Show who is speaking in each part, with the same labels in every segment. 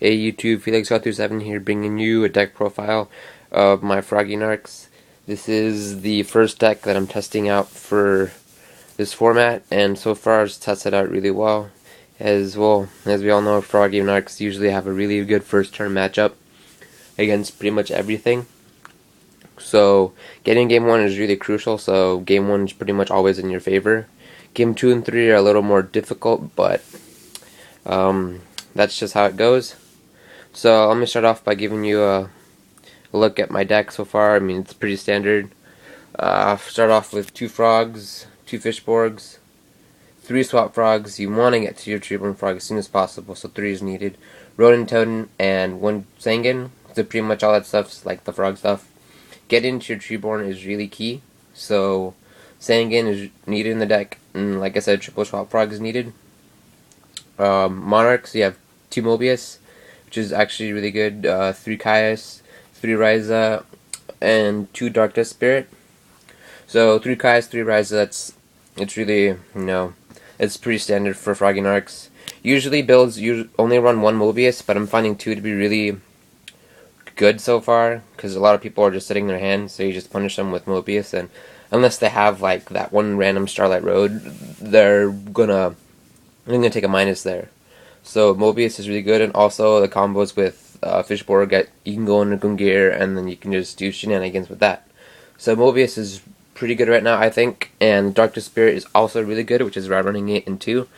Speaker 1: Hey YouTube, Felix027 here, bringing you a deck profile of my Frog Monarchs. This is the first deck that I'm testing out for this format, and so far it's tested out really well. As we all know, Frog Monarchs usually have a really good first turn matchup against pretty much everything. So getting game 1 is really crucial, so game 1 is pretty much always in your favor. Game 2 and 3 are a little more difficult, but that's just how it goes. So let me start off by giving you a look at my deck so far. I mean, it's pretty standard. Start off with 2 frogs, 2 fishborgs, 3 swap frogs. You want to get to your treeborn frog as soon as possible, so 3 is needed. Rodent totem and 1 Sanguine. So pretty much all that stuff's like the frog stuff. Getting into your treeborn is really key. So Sanguine is needed in the deck, and like I said, triple swap frog is needed. Monarchs, you have 2 Mobius, which is actually really good. 3 Caius, 3 Ryza, and 2 Dark Dust Spirit. So 3 Caius, 3 Ryza. It's really, it's pretty standard for Frog Monarchs. Usually builds only run 1 Mobius, but I'm finding 2 to be really good so far, because a lot of people are just sitting in their hand, so you just punish them with Mobius, and unless they have like that one random Starlight Road, they're gonna take a minus there. So Mobius is really good, and also the combos with Fishborg, you can go into Gungnir, and then you can just do shenanigans with that. So Mobius is pretty good right now, I think, and Dark Spirit is also really good, which is why I'm running it in 2.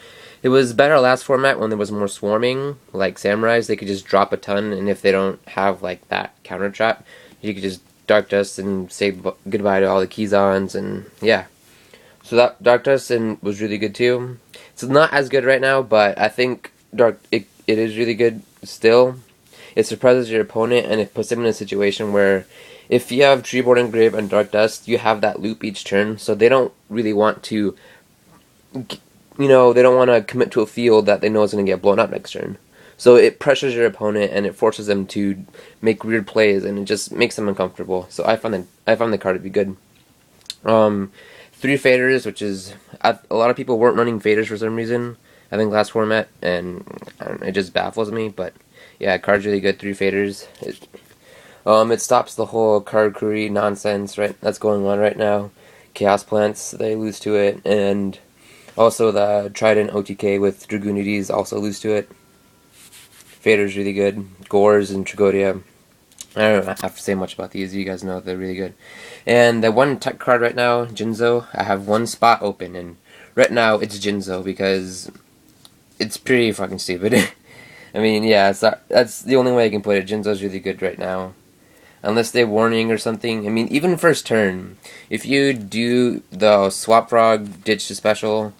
Speaker 1: It was better last format when there was more swarming, like Samurais, they could just drop a ton, and if they don't have like that counter trap, you could just Dark Dust and say goodbye to all the Keyzons, and yeah. So that Dark Dust was really good too. It's not as good right now, but I think it is really good still. It surprises your opponent, and it puts them in a situation where if you have Treeborn Engrave and Dark Dust, you have that loop each turn, so they don't really want to, they don't want to commit to a field that they know is going to get blown up next turn. So it pressures your opponent, and it forces them to make weird plays, and it just makes them uncomfortable. So I found the card to be good. 3 Faders, which is a lot of people weren't running Faders for some reason, I think last format, and it just baffles me. But yeah, card's really good. 3 Faders. It stops the whole card query nonsense that's going on right now. Chaos Plants, they lose to it, and also the Trident OTK with Dragoonides also lose to it. Fader's really good. Gores and Tragodia, I don't have to say much about these. You guys know they're really good. And the one tech card right now, Jinzo, I have 1 spot open, and right now it's Jinzo because it's pretty fucking stupid. I mean, yeah, that's the only way I can put it. Jinzo's really good right now. Unless they warning or something. I mean, even first turn, if you do the Swap Frog ditch to special,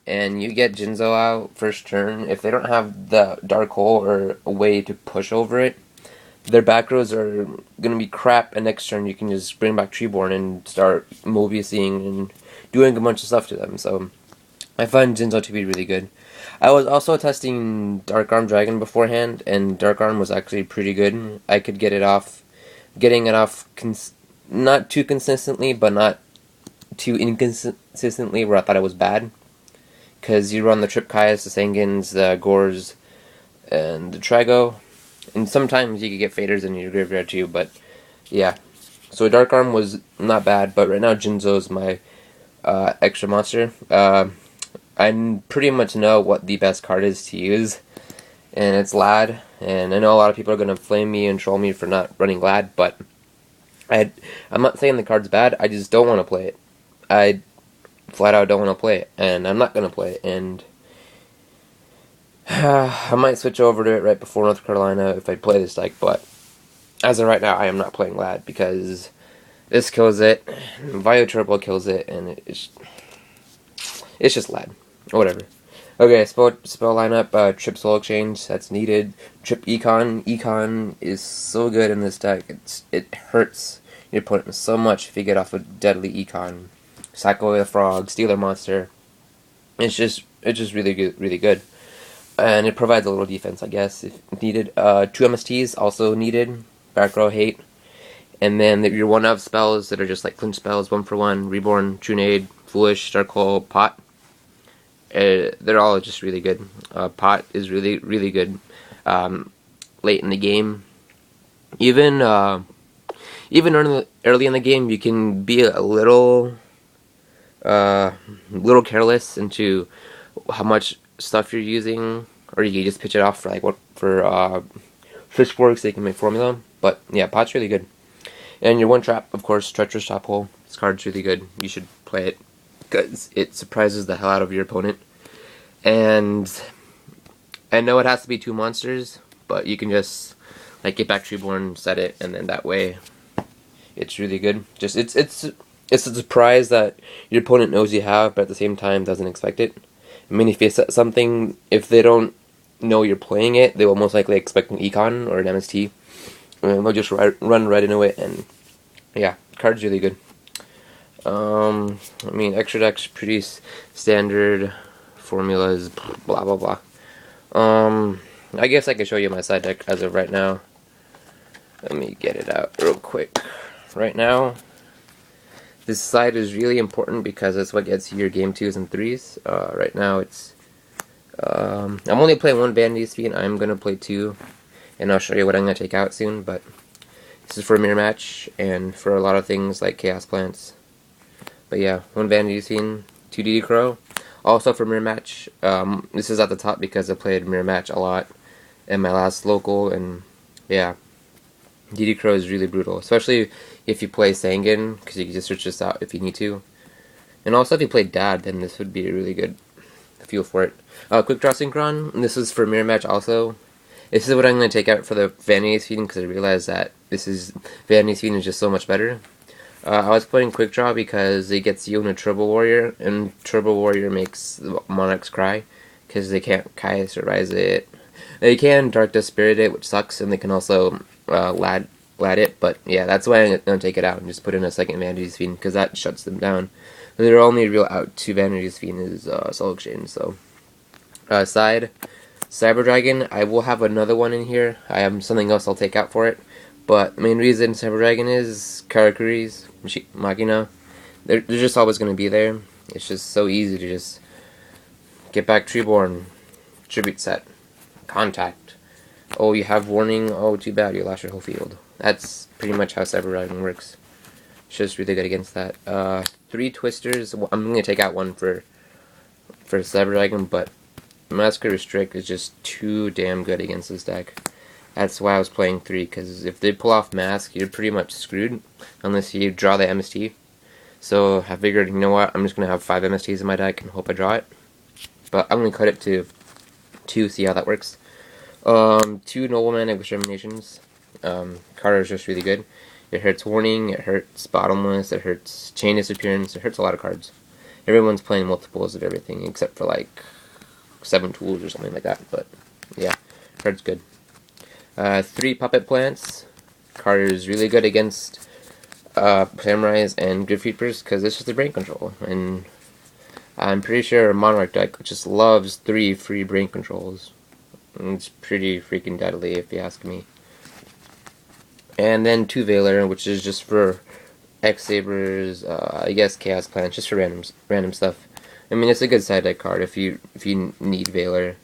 Speaker 1: and you get Jinzo out first turn, if they don't have the Dark Hole or a way to push over it, their back rows are going to be crap, and next turn you can just bring back Treeborn and start Mobiusing and doing a bunch of stuff to them. So I find Jinzo to be really good. I was also testing Dark Arm Dragon beforehand, and Dark Arm was actually pretty good. I could getting it off not too consistently, but not too inconsistently where I thought it was bad. Because you run the Trip Caius, the Sanguines, the Gores, and the Trago. And sometimes you could get Faders in your graveyard too, but yeah. So Dark Arm was not bad, but right now Jinzo is my extra monster. I pretty much know what the best card is to use, and it's Lad. And I know a lot of people are going to flame me and troll me for not running Lad, but I'm not saying the card's bad, I just don't want to play it. I flat out don't want to play it, and I'm not going to play it, and I might switch over to it right before North Carolina if I play this deck, but as of right now, I am not playing Lad because this kills it, Vio Turbo kills it, and it's just Lad. Whatever. Okay, spell lineup, Trip Soul Exchange, that's needed. Trip Econ. Econ is so good in this deck. It hurts your opponent so much if you get off a deadly Econ. Cycle with a Frog, Stealer Monster. It's just really good. And it provides a little defense, I guess, if needed. 2 MSTs also needed. Back row hate. And then your 1-of spells that are just like clinch spells, 1 for 1, Reborn, Trunade, Foolish, Dark Hole, Pot. They're all just really good. Pot is really good. late in the game. Even early in the game, you can be a little careless into how much stuff you're using, or you can just pitch it off for like what for fish forks so you can make formula. But yeah, pot's really good. And your one trap, of course, treacherous trap hole. This card's really good. You should play it because it surprises the hell out of your opponent. And I know it has to be 2 monsters, but you can just like get back Treeborn, set it, and then that way it's really good. Just it's a surprise that your opponent knows you have, but at the same time doesn't expect it. I mean, if you set something, if they don't know you're playing it, they will most likely expect an Econ or an MST, and they'll just run right into it. And yeah, card's really good. I mean, extra deck's pretty standard formulas, blah blah blah. I guess I can show you my side deck as of right now. Let me get it out real quick. Right now, this side is really important because it's what gets you your game 2s and 3s. Right now, it's I'm only playing 1 Vanity Speed. I'm gonna play 2, and I'll show you what I'm gonna take out soon. But this is for a mirror match and for a lot of things like Chaos Plants. But yeah, 1 Vanity Speed, 2 DD Crow. Also for mirror match. This is at the top because I played mirror match a lot in my last local, and yeah. DD Crow is really brutal, especially if you play Sangan, because you can just switch this out if you need to. And also if you play Dad, then this would be a really good feel for it. Quick Draw Synchron, this is for mirror match also. This is what I'm going to take out for the Vanity Feeding, because I realized that Vanity Feeding is just so much better. I was playing Quick Draw because it gets you in a Turbo Warrior, and Turbo Warrior makes the Monarchs cry, because they can't Caius or Rise it. They can Dark Dust Spirit it, which sucks, and they can also lad it, but yeah, that's why I'm going to take it out and just put in a second Vanity's Fiend, because that shuts them down. Their only real out to Vanity's Fiend is Soul Exchange. So, side, Cyber Dragon, I will have another one in here. I have something else I'll take out for it, but the main reason Cyber Dragon is Karakuris, Machina. They're just always going to be there. It's just so easy to just get back Treeborn, Tribute Set, Contact. Oh, you have warning. Oh, too bad. You lost your whole field. That's pretty much how Cyber Dragon works. It's just really good against that. 3 Twisters. I'm going to take out one for Cyber Dragon, but Massacre Restrict is just too damn good against this deck. That's why I was playing 3, because if they pull off Mask, you're pretty much screwed, unless you draw the MST. So I figured, you know what, I'm just going to have 5 MSTs in my deck and hope I draw it. But I'm going to cut it to 2, see how that works. 2 Nobleman Exterminations. Card is just really good. It hurts Warning, it hurts Bottomless, it hurts Chain Disappearance, it hurts a lot of cards. Everyone's playing multiples of everything except for like 7 tools or something like that, but yeah, card's good. 3 Puppet Plants. Card is really good against Samurais and Grid Reapers because it's just a brain control, and I'm pretty sure a Monarch deck just loves 3 free brain controls. It's pretty freaking deadly if you ask me. And then 2 Veiler, which is just for X-Sabers, I guess Chaos Plants, just for random stuff. I mean, it's a good side deck card if you need Veiler.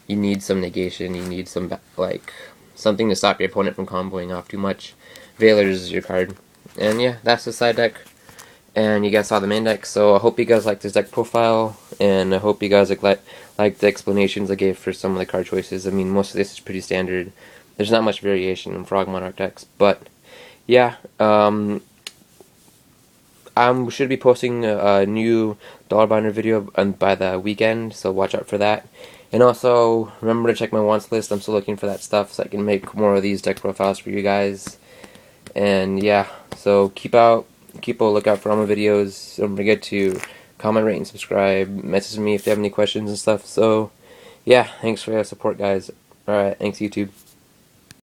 Speaker 1: You need some negation, you need some like something to stop your opponent from comboing off too much. Veiler is your card. And yeah, that's the side deck. And you guys saw the main deck, so I hope you guys liked this deck profile, and I hope you guys like the explanations I gave for some of the card choices. I mean, most of this is pretty standard. There's not much variation in Frog Monarch decks, but yeah, I should be posting a new dollar binder video by the weekend, so watch out for that. And also, remember to check my wants list. I'm still looking for that stuff so I can make more of these deck profiles for you guys. And yeah, so keep a lookout for all my videos. Don't forget to comment, rate, and subscribe. Message me if you have any questions and stuff. So yeah, thanks for your support, guys. Alright, thanks YouTube.